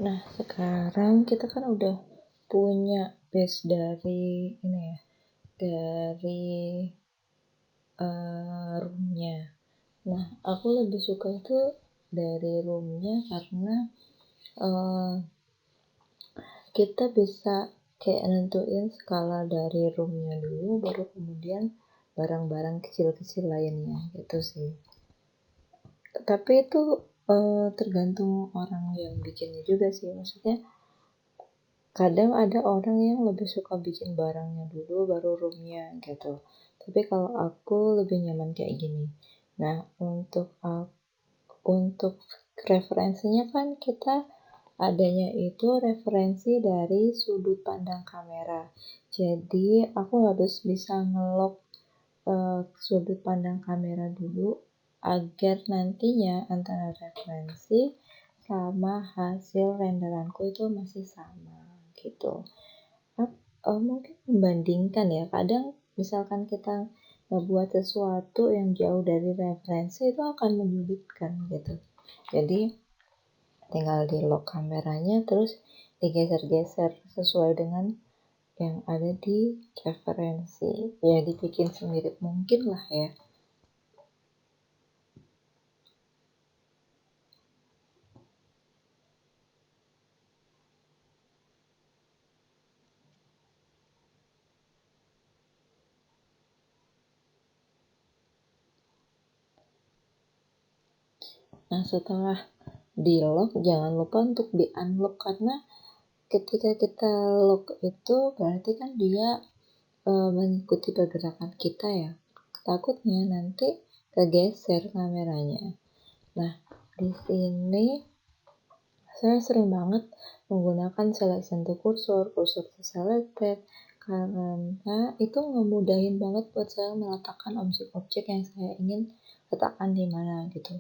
Nah, sekarang kita kan udah punya base dari ini ya, dari roomnya. Nah, aku lebih suka itu dari roomnya karena uh, kita bisa kayak nentuin skala dari roomnya dulu, baru kemudian barang-barang kecil-kecil lainnya gitu sih. Tapi itu tergantung orang yang bikinnya juga sih, maksudnya kadang ada orang yang lebih suka bikin barangnya dulu baru roomnya gitu. Tapi kalau aku lebih nyaman kayak gini. Nah, untuk referensinya kan kita adanya itu referensi dari sudut pandang kamera. Jadi aku harus bisa ngelok sudut pandang kamera dulu agar nantinya antara referensi sama hasil renderanku itu masih sama gitu. Mungkin membandingkan ya, kadang misalkan kita ngebuat sesuatu yang jauh dari referensi itu akan menyulitkan gitu. Jadi tinggal di lock kameranya terus digeser-geser sesuai dengan yang ada di referensi, ya dibikin semirip mungkin lah ya. Nah, setelah di lock jangan lupa untuk di unlock, karena ketika kita lock itu berarti kan dia mengikuti pergerakan kita ya. Takutnya nanti kegeser kameranya. Nah, di sini saya sering banget menggunakan selection to cursor to selected, karena itu ngemudahin banget buat saya meletakkan objek-objek yang saya ingin letakkan di mana gitu.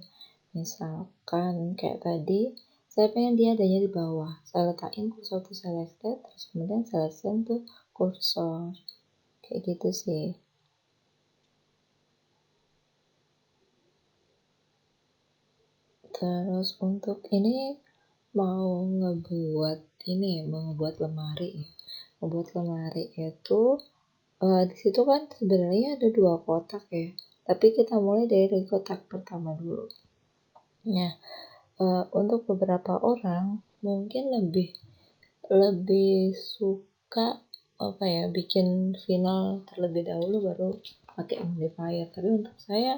Misalkan kayak tadi, saya pengen dia adanya di bawah. Saya letakin cursor to selected, terus kemudian selection to cursor. Kayak gitu sih. Terus untuk ini mau ngebuat lemari ya. Ngebuat lemari itu di situ kan sebenarnya ada 2 kotak ya. Tapi kita mulai dari kotak pertama dulu. Nah, untuk beberapa orang mungkin lebih suka bikin final terlebih dahulu baru pakai modifier. Tapi untuk saya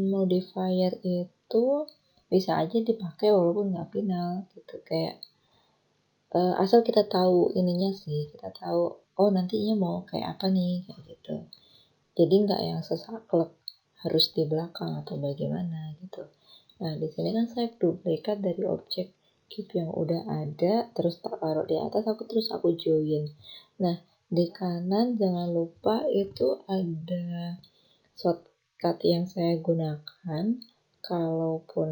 modifier itu bisa aja dipakai walaupun nggak final gitu, kayak asal kita tahu ininya sih, kita tahu nantinya mau kayak apa nih kayak gitu. Jadi nggak yang sesaklek harus di belakang atau bagaimana gitu. Nah, di sini kan saya duplikat dari objek cube yang udah ada, terus tak taruh di atas, aku join. Nah, di kanan jangan lupa itu ada shortcut yang saya gunakan. Kalaupun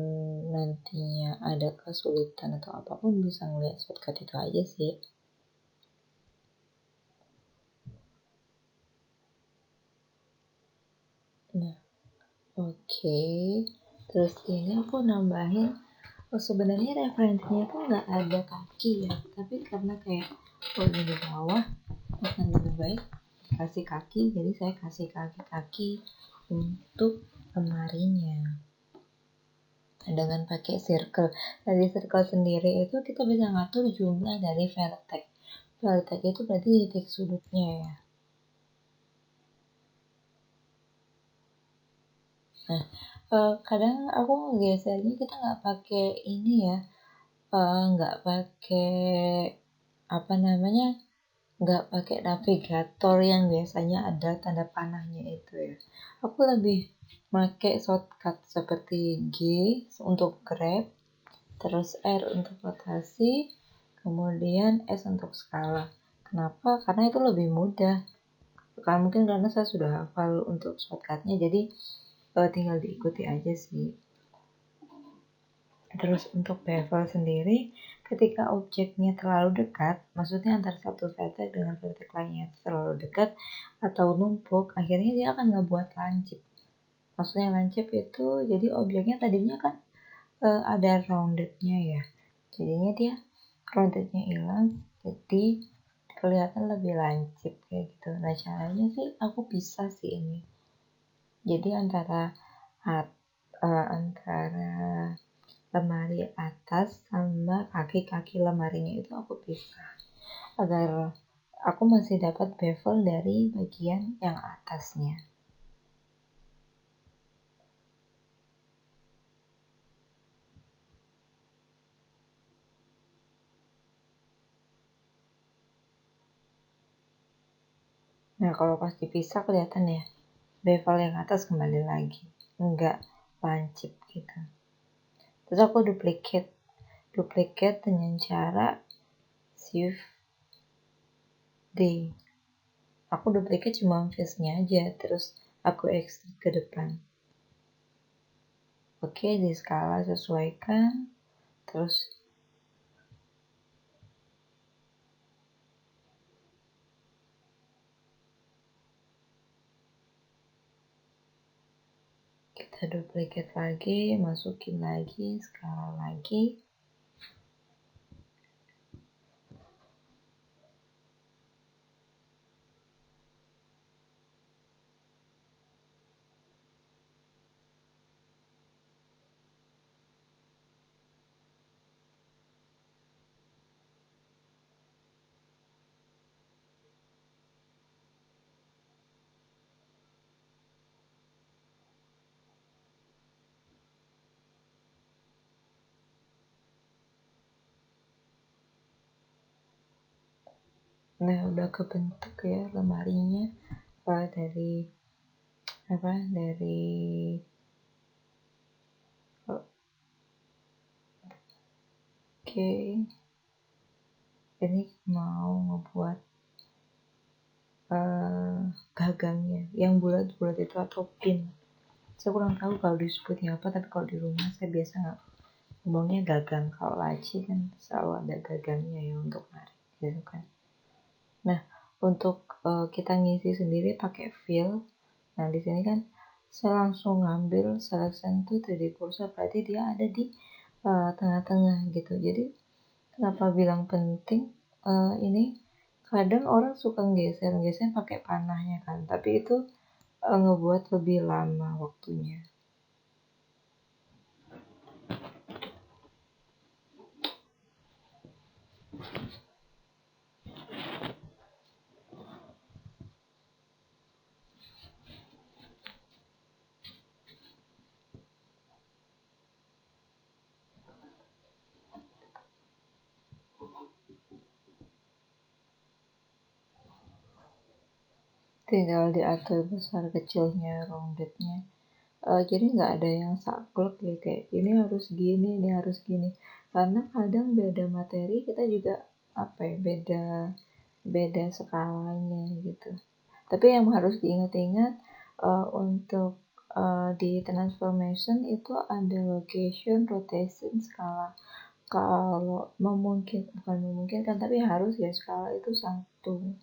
nantinya ada kesulitan atau apapun bisa ngeliat shortcut itu aja sih. Nah, oke. Terus ini aku nambahin, sebenarnya referensinya tuh nggak ada kaki ya, tapi karena kayak ini di bawah akan lebih baik kasih kaki, jadi saya kasih kaki-kaki untuk lemarinya dengan pakai circle. Dari circle sendiri itu kita bisa ngatur jumlah dari vertex. Vertex itu berarti titik sudutnya ya. Nah, kadang aku ngegesernya kita nggak pakai ini ya, nggak pakai nggak pakai navigator yang biasanya ada tanda panahnya itu ya. Aku lebih pakai shortcut seperti G untuk grab, terus R untuk rotasi, kemudian S untuk skala. Kenapa? Karena itu lebih mudah. Mungkin karena saya sudah hafal untuk shortcutnya, jadi tinggal diikuti aja sih. Terus untuk bevel sendiri, ketika objeknya terlalu dekat, maksudnya antara satu vertex dengan vertex lainnya terlalu dekat atau numpuk, akhirnya dia akan ngebuat lancip. Maksudnya lancip itu, jadi objeknya tadinya kan ada roundednya ya. jadinya dia rodanya hilang, jadi kelihatan lebih lancip kayak gitu. Nah caranya sih aku pisah sih ini, jadi antara lemari atas sama kaki-kaki lemarinya itu aku pisah agar aku masih dapat bevel dari bagian yang atasnya. Nah kalau pas dipisah kelihatan ya, bevel yang atas kembali lagi, enggak lancip gitu. Terus aku duplikat dengan cara shift D. Aku duplikat cuma face-nya aja, terus aku ekstrak ke depan. Oke, di skala sesuaikan, terus kita duplikat lagi, masukin lagi, skala lagi. Nah, udah kebentuk ya lemarinya dari oke, ini mau ngebuat gagangnya yang bulat-bulat itu atau pin. Saya kurang tahu kalau disebutnya apa, tapi kalau di rumah saya biasa nggak ngomongnya gagang. Kalau laci kan selalu ada gagangnya ya untuk narik gitu kan. Nah, untuk kita ngisi sendiri pakai fill. Nah, di sini kan saya langsung ngambil selection to 3D cursor, berarti dia ada di tengah-tengah gitu. Jadi kenapa bilang penting? Ini kadang orang suka geser pakai panahnya kan, tapi itu ngebuat lebih lama waktunya. Tinggal diatur besar kecilnya roundednya. Jadi nggak ada yang saklek ya, kayak ini harus gini, karena kadang beda materi kita juga apa ya, beda skalanya gitu. Tapi yang harus diingat-ingat untuk di transformation itu ada location, rotation, skala. Kalau bukan memungkinkan, tapi harus ya skala itu satu.